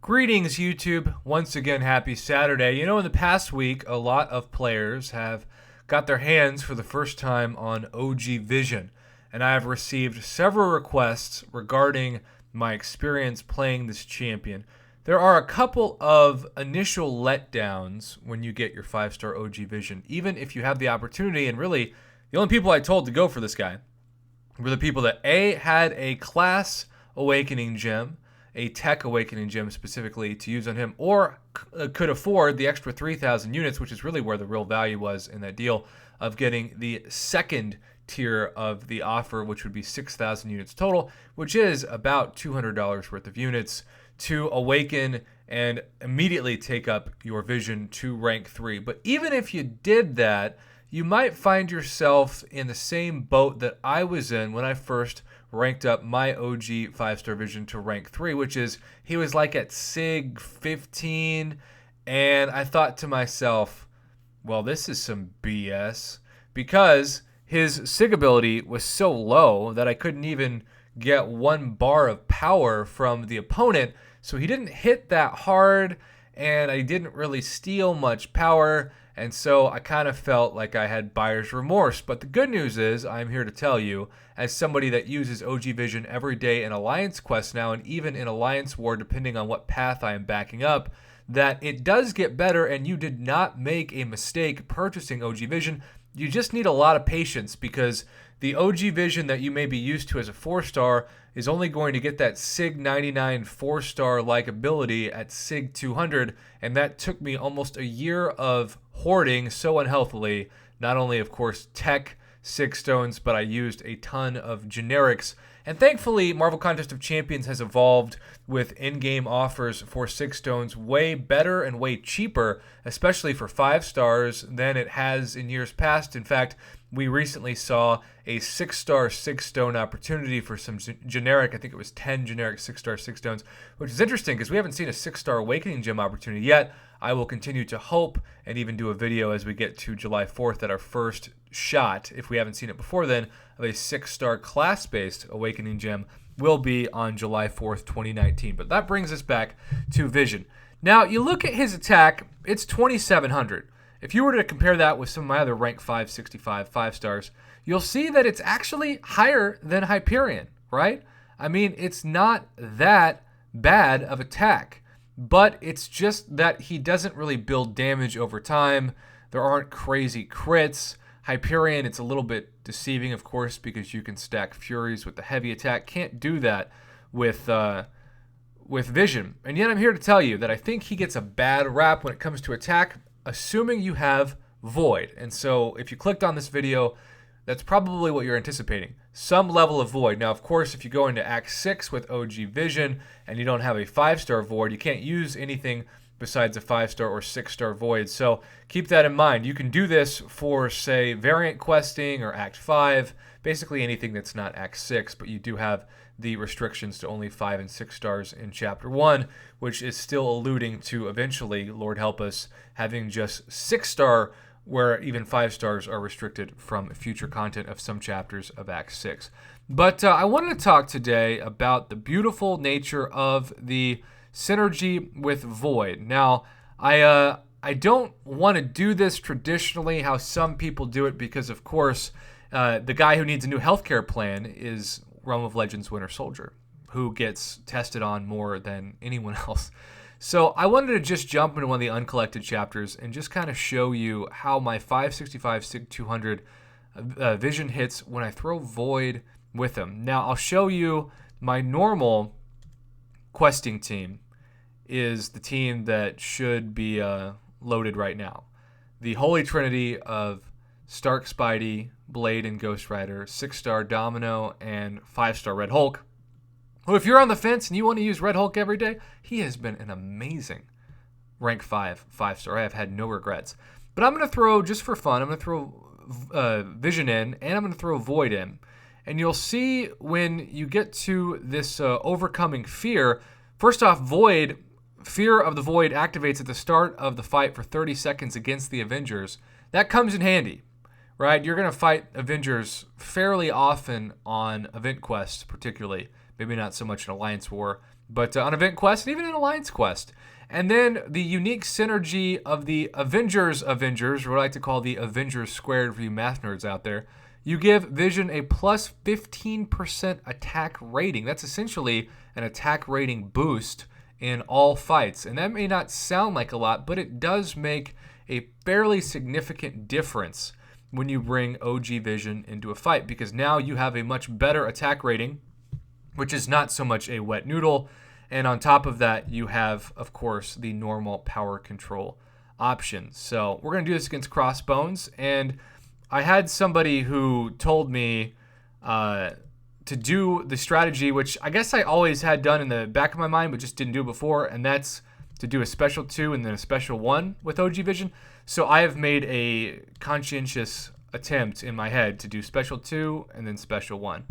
Greetings, YouTube. Once again, happy Saturday. You know, in the past week, a lot of players have got their hands for the first time on OG Vision, and I have received several requests regarding my experience playing this champion. There are a couple of initial letdowns when you get your 5-star OG Vision, even if you have the opportunity, and really, the only people I told to go for this guy were the people that A, had a class awakening gem, a tech awakening gem specifically to use on him, or could afford the extra 3,000 units, which is really where the real value was in that deal of getting the second tier of the offer, which would be 6,000 units total, which is about $200 worth of units to awaken and immediately take up your vision to rank 3. But even if you did that, you might find yourself in the same boat that I was in when I first ranked up my OG 5-star vision to rank 3, which is he was like at SIG 15, and I thought to myself, well, this is some BS, because his SIG ability was so low that I couldn't even get 1 bar of power from the opponent, so he didn't hit that hard, and I didn't really steal much power, and so I kind of felt like I had buyer's remorse. But the good news is I'm here to tell you, as somebody that uses OG Vision every day in Alliance Quest now, and even in Alliance War, depending on what path I am backing up, that it does get better, and you did not make a mistake purchasing OG Vision. You just need a lot of patience, because the OG Vision that you may be used to as a 4-star is only going to get that SIG 99 4-star like ability at SIG 200, and that took me almost a year of hoarding so unhealthily. Not only, of course, tech SIG stones, but I used a ton of generics. And thankfully, Marvel Contest of Champions has evolved with in-game offers for 6 stones way better and way cheaper, especially for 5 stars, than it has in years past. In fact, we recently saw a 6-star 6-stone opportunity for some generic, I think it was 10 generic 6-star 6 stones, which is interesting because we haven't seen a 6-star Awakening Gem opportunity yet. I will continue to hope and even do a video as we get to July 4th at our first shot, if we haven't seen it before then, of a 6-star class-based Awakening Gem will be on July 4th, 2019. But that brings us back to Vision. Now, you look at his attack, it's 2,700. If you were to compare that with some of my other rank 565 5-stars, you'll see that it's actually higher than Hyperion, right? I mean, it's not that bad of attack, but it's just that he doesn't really build damage over time. There aren't crazy crits. Hyperion, it's a little bit deceiving, of course, because you can stack Furies with the heavy attack. Can't do that with Vision. And yet I'm here to tell you that I think he gets a bad rap when it comes to attack, assuming you have Void. And so if you clicked on this video, that's probably what you're anticipating. Some level of Void. Now, of course, if you go into Act 6 with OG Vision and you don't have a 5-star Void, you can't use anything besides a 5-star or 6-star Void. So keep that in mind. You can do this for, say, variant questing or Act 5, basically anything that's not Act 6, but you do have the restrictions to only 5 and 6 stars in Chapter 1, which is still alluding to eventually, Lord help us, having just 6-star, where even 5 stars are restricted from future content of some chapters of Act 6. But I wanted to talk today about the beautiful nature of the synergy with Void. Now, I don't want to do this traditionally how some people do it because, of course, the guy who needs a new healthcare plan is Realm of Legends Winter Soldier, who gets tested on more than anyone else. So I wanted to just jump into one of the uncollected chapters and just kind of show you how my 565 SIG 200 Vision hits when I throw Void with him. Now, I'll show you my normal questing team is the team that should be loaded right now. The Holy Trinity of Stark Spidey, Blade, and Ghost Rider, 6-star Domino, and 5-star Red Hulk. Well, if you're on the fence and you want to use Red Hulk every day, he has been an amazing rank 5 5-star. I have had no regrets. But I'm going to throw, just for fun, I'm going to throw Vision in, and I'm going to throw Void in. And you'll see when you get to this overcoming fear, first off, Void, fear of the Void activates at the start of the fight for 30 seconds against the Avengers. That comes in handy, right? You're going to fight Avengers fairly often on event quests, particularly. Maybe not so much in Alliance War, but on Event Quest and even in Alliance Quest. And then the unique synergy of the Avengers, or what I like to call the Avengers squared for you math nerds out there. You give Vision a plus 15% attack rating. That's essentially an attack rating boost in all fights. And that may not sound like a lot, but it does make a fairly significant difference when you bring OG Vision into a fight, because now you have a much better attack rating, which is not so much a wet noodle. And on top of that, you have, of course, the normal power control options. So we're going to do this against Crossbones. And I had somebody who told me to do the strategy, which I guess I always had done in the back of my mind, but just didn't do before. And that's to do a special 2 and then a special 1 with OG Vision. So I have made a conscientious attempt in my head to do special 2 and then special 1.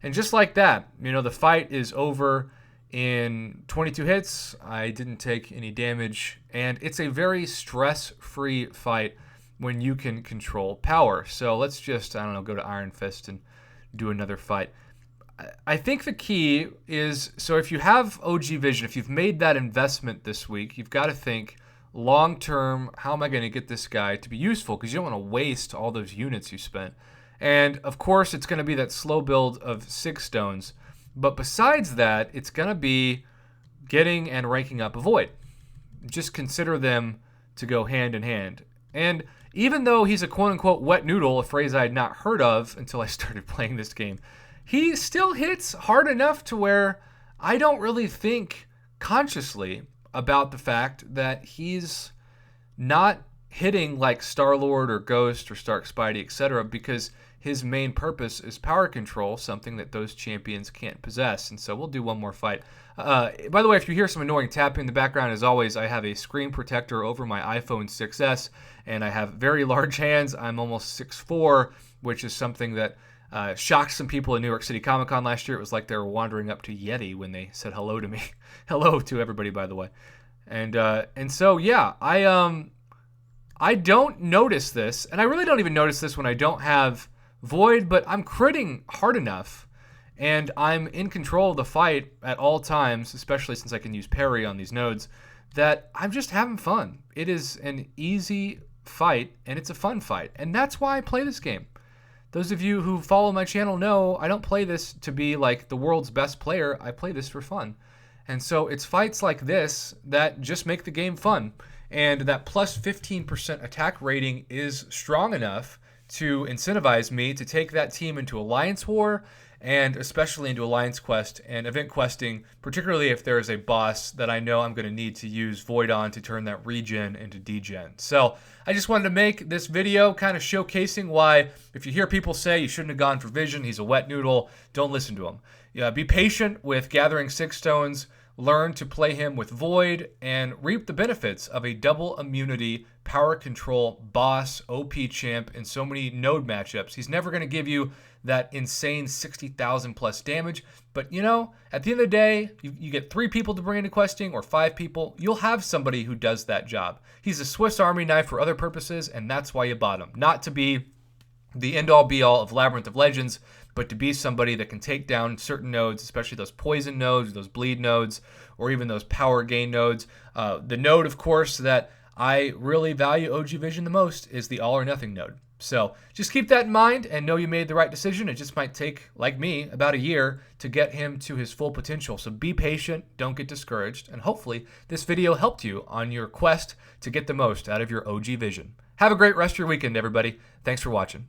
And just like that, the fight is over in 22 hits. I didn't take any damage, and it's a very stress-free fight when you can control power. So let's just, go to Iron Fist and do another fight. I think the key is, so if you have OG Vision, if you've made that investment this week, you've got to think long-term, how am I going to get this guy to be useful? Because you don't want to waste all those units you spent. And, of course, it's going to be that slow build of 6 stones. But besides that, it's going to be getting and ranking up a Void. Just consider them to go hand in hand. And even though he's a quote-unquote wet noodle, a phrase I had not heard of until I started playing this game, he still hits hard enough to where I don't really think consciously about the fact that he's not hitting like Star-Lord or Ghost or Stark Spidey, etc., because his main purpose is power control, something that those champions can't possess. And so we'll do one more fight. By the way, if you hear some annoying tapping in the background, as always, I have a screen protector over my iPhone 6S, and I have very large hands. I'm almost 6'4", which is something that shocked some people in New York City Comic Con last year. It was like they were wandering up to Yeti when they said hello to me. Hello to everybody, by the way. And so, yeah, I don't notice this, and I really don't even notice this when I don't have Void, but I'm critting hard enough, and I'm in control of the fight at all times, especially since I can use parry on these nodes, that I'm just having fun. It is an easy fight, and it's a fun fight, and that's why I play this game. Those of you who follow my channel know I don't play this to be like the world's best player. I play this for fun. And so it's fights like this that just make the game fun. And that plus 15% attack rating is strong enough to incentivize me to take that team into Alliance War, and especially into Alliance Quest and Event Questing, particularly if there is a boss that I know I'm going to need to use Void on to turn that regen into degen. So I just wanted to make this video kind of showcasing why, if you hear people say you shouldn't have gone for Vision, he's a wet noodle, don't listen to him. Yeah, be patient with gathering 6 stones, learn to play him with Void, and reap the benefits of a double immunity power control boss OP champ in so many node matchups. He's never going to give you that insane 60,000 plus damage, but at the end of the day, you get 3 people to bring into questing or 5 people, you'll have somebody who does that job. He's a Swiss Army knife for other purposes, and that's why you bought him. Not to be the end-all be-all of Labyrinth of Legends, but to be somebody that can take down certain nodes, especially those poison nodes, those bleed nodes, or even those power gain nodes. The node, of course, that I really value OG Vision the most is the all or nothing node. So just keep that in mind and know you made the right decision. It just might take, like me, about a year to get him to his full potential. So be patient, don't get discouraged, and hopefully this video helped you on your quest to get the most out of your OG Vision. Have a great rest of your weekend, everybody. Thanks for watching.